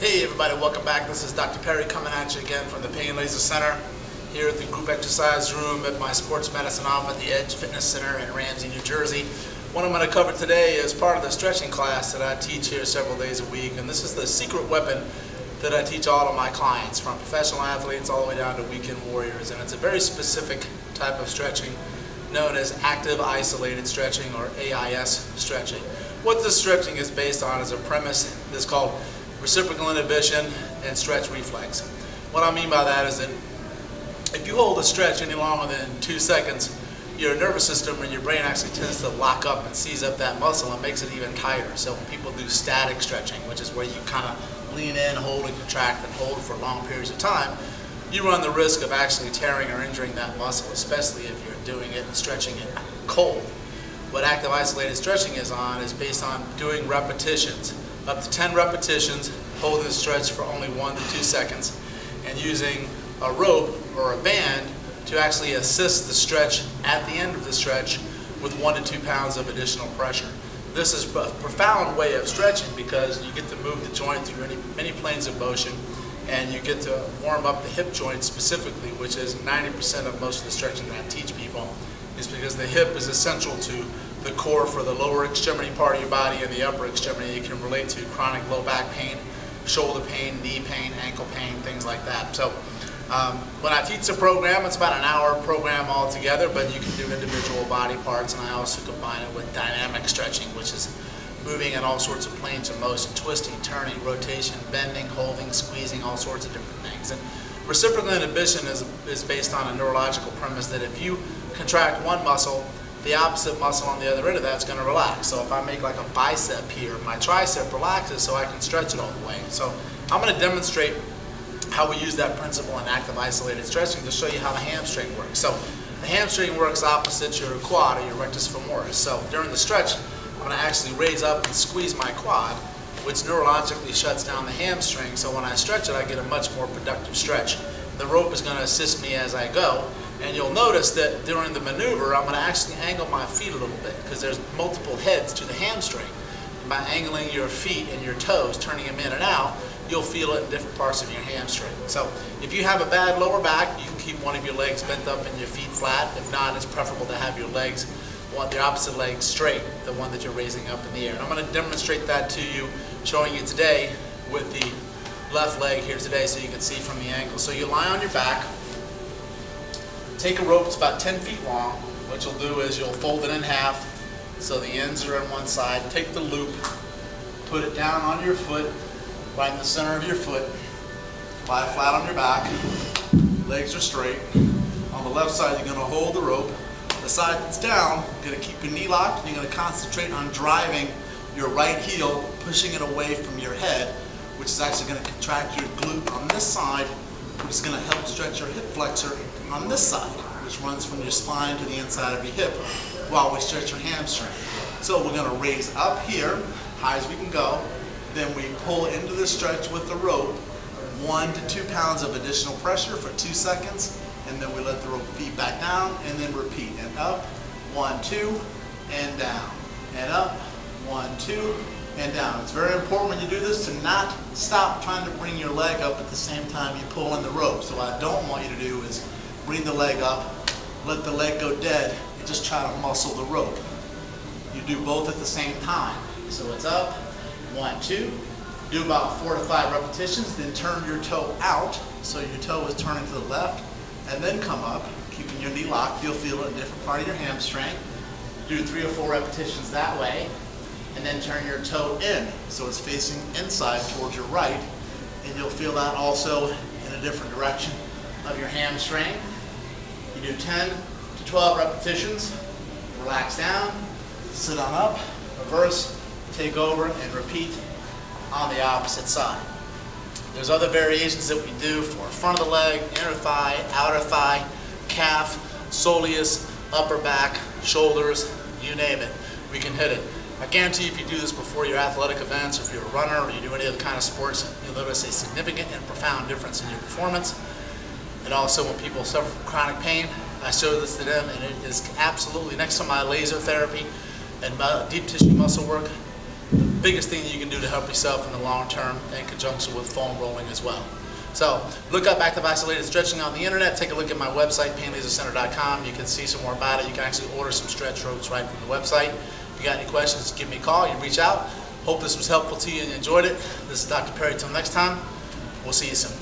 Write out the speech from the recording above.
Hey everybody, welcome back. This is Dr. Perry coming at you again from the Pain Laser Center here at the group exercise room at my sports medicine office at the Edge Fitness Center in Ramsey, New Jersey. What I'm going to cover today is part of the stretching class that I teach here several days a week, and this is the secret weapon that I teach all of my clients, from professional athletes all the way down to weekend warriors, and it's a very specific type of stretching known as active isolated stretching, or AIS stretching. What this stretching is based on is a premise that's called reciprocal inhibition and stretch reflex. What I mean by that is that if you hold a stretch any longer than 2 seconds, your nervous system and your brain actually tends to lock up and seize up that muscle and makes it even tighter. So when people do static stretching, which is where you kind of lean in, hold and contract and hold for long periods of time, you run the risk of actually tearing or injuring that muscle, especially if you're doing it and stretching it cold. What active isolated stretching is based on doing repetitions, up to 10 repetitions, holding the stretch for only 1 to 2 seconds, and using a rope or a band to actually assist the stretch at the end of the stretch with 1 to 2 pounds of additional pressure. This is a profound way of stretching because you get to move the joint through many planes of motion, and you get to warm up the hip joint specifically, which is 90% of most of the stretching that I teach people, is because the hip is essential to the core for the lower extremity part of your body, and the upper extremity you can relate to chronic low back pain, shoulder pain, knee pain, ankle pain, things like that. So when I teach the program, it's about an hour program altogether, but you can do individual body parts, and I also combine it with dynamic stretching, which is moving in all sorts of planes of motion, twisting, turning, rotation, bending, holding, squeezing, all sorts of different things. And reciprocal inhibition is based on a neurological premise that if you contract one muscle, the opposite muscle on the other end of that is going to relax. So if I make like a bicep here, my tricep relaxes so I can stretch it all the way. So I'm going to demonstrate how we use that principle in active isolated stretching to show you how the hamstring works. So the hamstring works opposite your quad, or your rectus femoris. So during the stretch, I'm going to actually raise up and squeeze my quad, which neurologically shuts down the hamstring. So when I stretch it, I get a much more productive stretch. The rope is going to assist me as I go. And you'll notice that during the maneuver, I'm going to actually angle my feet a little bit because there's multiple heads to the hamstring. And by angling your feet and your toes, turning them in and out, you'll feel it in different parts of your hamstring. So if you have a bad lower back, you can keep one of your legs bent up and your feet flat. If not, it's preferable to have your legs, the opposite leg straight, the one that you're raising up in the air. And I'm going to demonstrate that to you, showing you today with the left leg here today so you can see from the ankle. So you lie on your back. Take a rope that's about 10 feet long. What you'll do is you'll fold it in half so the ends are on one side. Take the loop, put it down on your foot, right in the center of your foot. Lie flat on your back. Legs are straight. On the left side, you're going to hold the rope. The side that's down, you're going to keep your knee locked. You're going to concentrate on driving your right heel, pushing it away from your head, which is actually going to contract your glute on this side, which is going to help stretch your hip flexor on this side, which runs from your spine to the inside of your hip while we stretch your hamstring. So we're going to raise up here, high as we can go. Then we pull into the stretch with the rope, 1 to 2 pounds of additional pressure for 2 seconds, and then we let the rope feed back down, and then repeat. And up, 1, 2, and down. And up, 1, 2, and down. It's very important when you do this to not stop trying to bring your leg up at the same time you pull in the rope. So what I don't want you to do is bring the leg up, let the leg go dead, and just try to muscle the rope. You do both at the same time. So it's up, 1, 2, do about 4 to 5 repetitions, then turn your toe out, so your toe is turning to the left, and then come up, keeping your knee locked. You'll feel it in a different part of your hamstring. Do 3 or 4 repetitions that way, and then turn your toe in, so it's facing inside towards your right, and you'll feel that also in a different direction of your hamstring. You do 10 to 12 repetitions, relax down, sit on up, reverse, take over, and repeat on the opposite side. There's other variations that we do for front of the leg, inner thigh, outer thigh, calf, soleus, upper back, shoulders, you name it, we can hit it. I guarantee if you do this before your athletic events, or if you're a runner, or you do any other kind of sports, you'll notice a significant and profound difference in your performance. And also when people suffer from chronic pain, I show this to them, and it is absolutely, next to my laser therapy and deep tissue muscle work, the biggest thing that you can do to help yourself in the long term in conjunction with foam rolling as well. So look up active isolated stretching on the internet. Take a look at my website, painlasercenter.com. You can see some more about it. You can actually order some stretch ropes right from the website. If you got any questions, give me a call. You reach out. Hope this was helpful to you and you enjoyed it. This is Dr. Perry. Till next time, we'll see you soon.